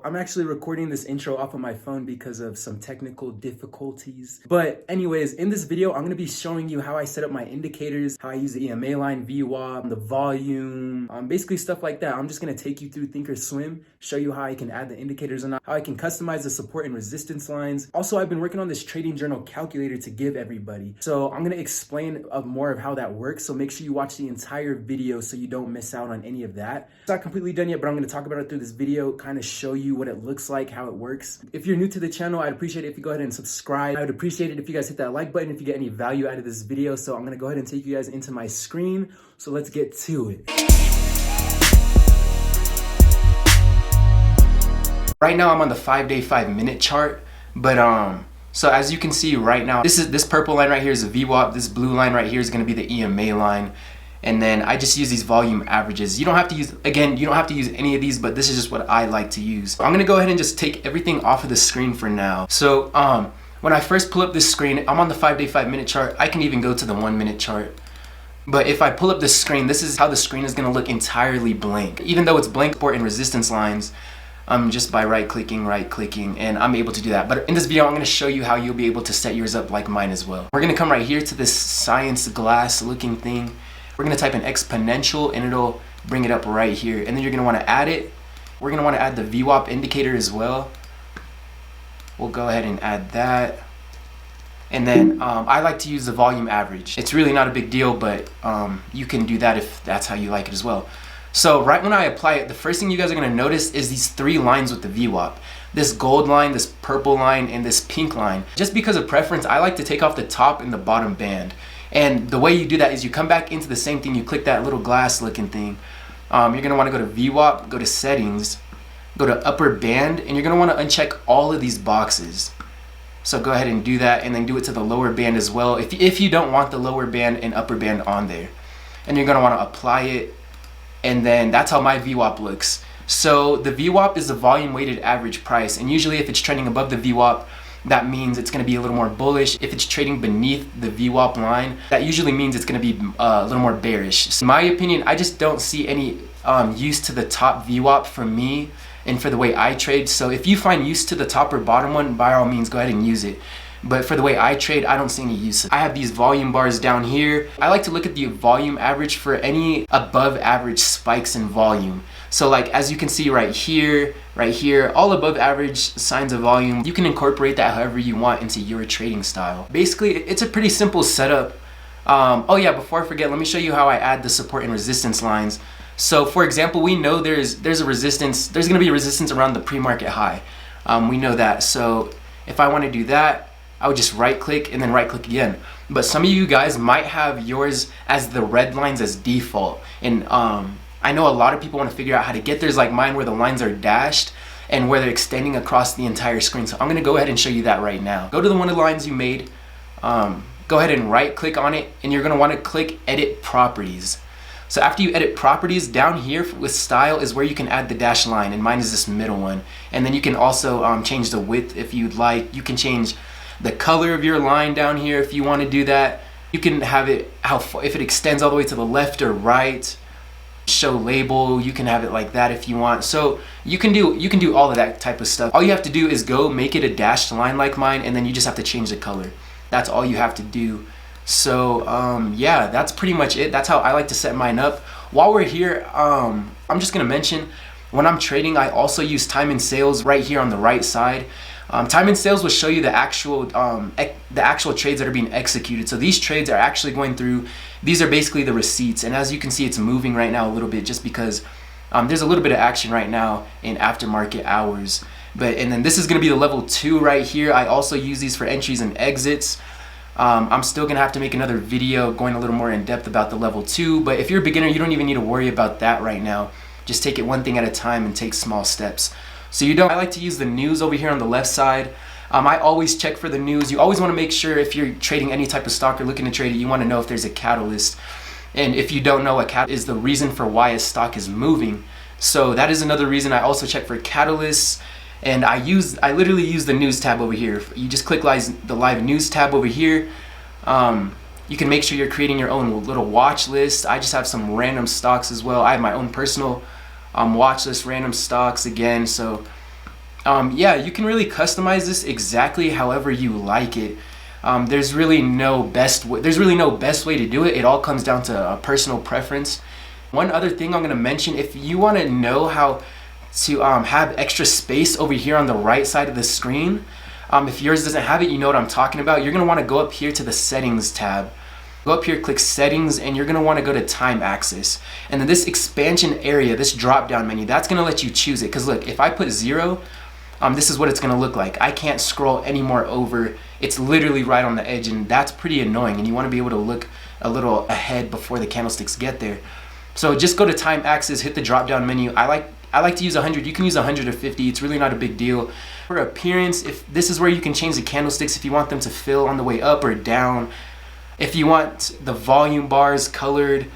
So I'm actually recording this intro off of my phone because of some technical difficulties. But anyways, in this video, I'm gonna be showing you how I set up my indicators, how I use the EMA line, VWAP, the volume, basically stuff like that. I'm just gonna take you through Thinkorswim, show you how I can add the indicators and how I can customize the support and resistance lines. Also, I've been working on this trading journal calculator to give everybody. So I'm gonna explain more of how that works. So make sure you watch the entire video so you don't miss out on any of that. It's not completely done yet, but I'm gonna talk about it through this video, kind of show you what it looks like, how it works. If you're new to the channel, I'd appreciate it if you go ahead and subscribe. I would appreciate it if you guys hit that like button if you get any value out of this video. So I'm gonna go ahead and take you guys into my screen. So let's get to it. Right now I'm on the 5-day 5-minute chart, but so as you can see right now, this purple line right here is a VWAP, this blue line right here is gonna be the EMA line. And then I just use these volume averages. You don't have to use, again, you don't have to use any of these, but this is just what I like to use. I'm gonna go ahead and just take everything off of the screen for now. So when I first pull up this screen, I'm on the 5-day 5-minute chart. I can even go to the 1-minute chart. But if I pull up this screen, this is how the screen is gonna look entirely blank. Even though it's blank support and resistance lines, just by right-clicking, and I'm able to do that. But in this video, I'm gonna show you how you'll be able to set yours up like mine as well. We're gonna come right here to this science glass looking thing. We're gonna type in exponential and it'll bring it up right here. And then you're gonna wanna add it. We're gonna wanna add the VWAP indicator as well. We'll go ahead and add that. And then I like to use the volume average. It's really not a big deal, but you can do that if that's how you like it as well. So right when I apply it, the first thing you guys are gonna notice is these 3 lines with the VWAP. This gold line, this purple line, and this pink line. Just because of preference, I like to take off the top and the bottom band. And the way you do that is you come back into the same thing, you click that little glass looking thing. You're gonna wanna go to VWAP, go to settings, go to upper band, and you're gonna wanna uncheck all of these boxes. So go ahead and do that, and then do it to the lower band as well, if you don't want the lower band and upper band on there. And you're gonna wanna apply it, and then that's how my VWAP looks. So the VWAP is the volume weighted average price, and usually if it's trending above the VWAP, that means it's going to be a little more bullish. If it's trading beneath the VWAP line, that usually means it's going to be a little more bearish. So in my opinion, I just don't see any use to the top VWAP for me and for the way I trade. So if you find use to the top or bottom one, by all means, go ahead and use it. But for the way I trade, I don't see any use. I have these volume bars down here. I like to look at the volume average for any above average spikes in volume. So like as you can see right here, all above average signs of volume, you can incorporate that however you want into your trading style. Basically, it's a pretty simple setup. Oh yeah, before I forget, let me show you how I add the support and resistance lines. So for example, we know there's a resistance, there's gonna be a resistance around the pre-market high. We know that. So if I wanna do that, I would just right click and then right click again. But some of you guys might have yours as the red lines as default. And I know a lot of people want to figure out how to get theirs like mine, where the lines are dashed and where they're extending across the entire screen. So I'm gonna go ahead and show you that right now. Go to the one of the lines you made, go ahead and right click on it, and you're gonna wanna click edit properties. So after you edit properties, down here with style is where you can add the dashed line, and mine is this middle one. And then you can also change the width if you'd like. You can change the color of your line down here if you want to do that. You can have it if it extends all the way to the left or right. Show label, you can have it like that if you want. So you can do all of that type of stuff. All you have to do is go make it a dashed line like mine, and then you just have to change the color. That's all you have to do. So yeah, that's pretty much it. That's how I like to set mine up. While we're here, I'm just gonna mention, when I'm trading, I also use time and sales right here on the right side. Time and sales will show you the actual trades that are being executed. So these trades are actually going through, these are basically the receipts. And as you can see, it's moving right now a little bit just because there's a little bit of action right now in aftermarket hours. And then this is gonna be the level 2 right here. I also use these for entries and exits. I'm still gonna have to make another video going a little more in depth about the level 2, but if you're a beginner, you don't even need to worry about that right now. Just take it one thing at a time and take small steps. So I like to use the news over here on the left side. I always check for the news. You always want to make sure if you're trading any type of stock or looking to trade it, you want to know if there's a catalyst. And if you don't know, a catalyst is the reason for why a stock is moving. So that is another reason I also check for catalysts. And I literally use the news tab over here. You just click the live news tab over here. You can make sure you're creating your own little watch list. I just have some random stocks as well. I have my own personal watch list, random stocks again. So Yeah, you can really customize this exactly however you like it. There's really no best way to do it. It all comes down to personal preference. One other thing I'm going to mention, if you want to know how to have extra space over here on the right side of the screen, if yours doesn't have it, you know what I'm talking about. You're going to want to go up here to the settings tab. Go up here, click settings, and you're going to want to go to time axis. And then this expansion area, this drop down menu, that's going to let you choose it. Because look, if I put 0, this is what it's going to look like. I can't scroll any more over. It's literally right on the edge, and that's pretty annoying. And you want to be able to look a little ahead before the candlesticks get there. So just go to time axis, hit the drop down menu. I like to use 100. You can use 100 or 50. It's really not a big deal. For appearance, if this is where you can change the candlesticks if you want them to fill on the way up or down. If you want the volume bars colored,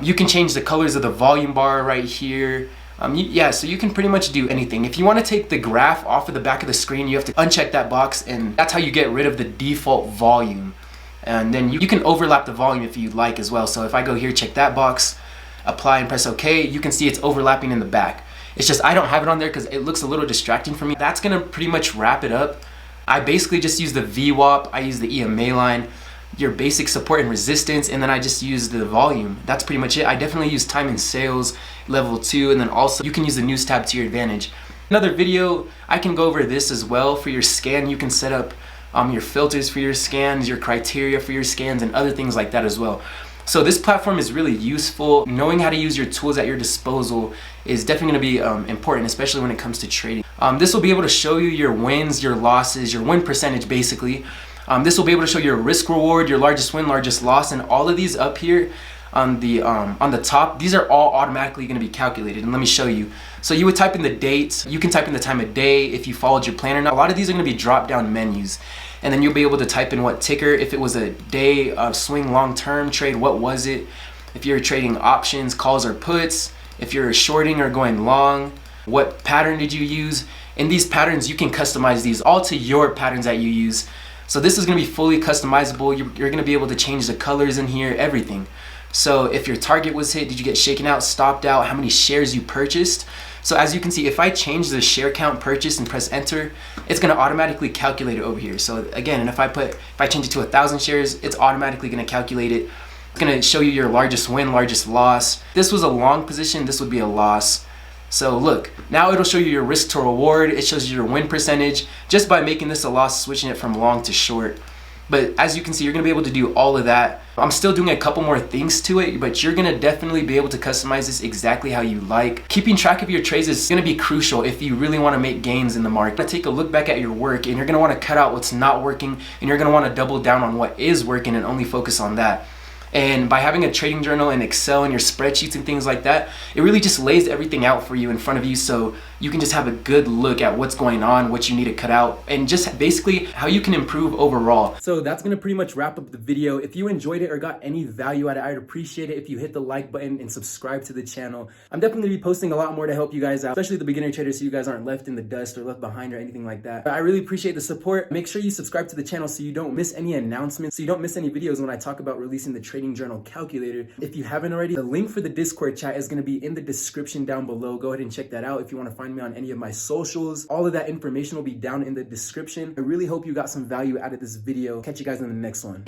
you can change the colors of the volume bar right here. Yeah, so you can pretty much do anything. If you want to take the graph off of the back of the screen, you have to uncheck that box, and that's how you get rid of the default volume. And then you can overlap the volume if you'd like as well. So if I go here, check that box, apply and press OK, you can see it's overlapping in the back. It's just I don't have it on there because it looks a little distracting for me. That's going to pretty much wrap it up. I basically just use the VWAP, I use the EMA line, your basic support and resistance, and then I just use the volume. That's pretty much it. I definitely use time and sales level 2, and then also you can use the news tab to your advantage. Another video, I can go over this as well. For your scan, you can set up your filters for your scans, your criteria for your scans, and other things like that as well. So this platform is really useful. Knowing how to use your tools at your disposal is definitely going to be important, especially when it comes to trading. This will be able to show you your wins, your losses, your win percentage basically. This will be able to show your risk reward, your largest win, largest loss, and all of these up here on the top, these are all automatically going to be calculated. And let me show you. So you would type in the dates, you can type in the time of day if you followed your plan or not. A lot of these are going to be drop down menus. And then you'll be able to type in what ticker, if it was a day swing long-term trade, what was it? If you're trading options, calls or puts, if you're shorting or going long, what pattern did you use? In these patterns, you can customize these all to your patterns that you use. So this is going to be fully customizable. You're going to be able to change the colors in here, everything. So if your target was hit, did you get shaken out, stopped out, how many shares you purchased? So as you can see, if I change the share count purchased and press enter, it's going to automatically calculate it over here. So again, and if I change it to 1,000 shares, it's automatically going to calculate it. It's going to show you your largest win, largest loss. This was a long position, this would be a loss. So look, now it'll show you your risk to reward. It shows you your win percentage just by making this a loss, switching it from long to short. But as you can see, you're going to be able to do all of that. I'm still doing a couple more things to it, but you're going to definitely be able to customize this exactly how you like. Keeping track of your trades is going to be crucial if you really want to make gains in the market. You're going to take a look back at your work, and you're going to want to cut out what's not working, and you're going to want to double down on what is working and only focus on that. And by having a trading journal and Excel and your spreadsheets and things like that, it really just lays everything out for you in front of you, so you can just have a good look at what's going on, what you need to cut out, and just basically how you can improve overall. So that's going to pretty much wrap up the video. If you enjoyed it or got any value out of it, I'd appreciate it if you hit the like button and subscribe to the channel. I'm definitely going to be posting a lot more to help you guys out, especially the beginner traders, so you guys aren't left in the dust or left behind or anything like that. But I really appreciate the support. Make sure you subscribe to the channel so you don't miss any announcements, so you don't miss any videos when I talk about releasing the trading journal calculator. If you haven't already, the link for the Discord chat is going to be in the description down below. Go ahead and check that out. If you want to find me on any of my socials, all of that information will be down in the description. I really hope you got some value out of this video. Catch you guys in the next one.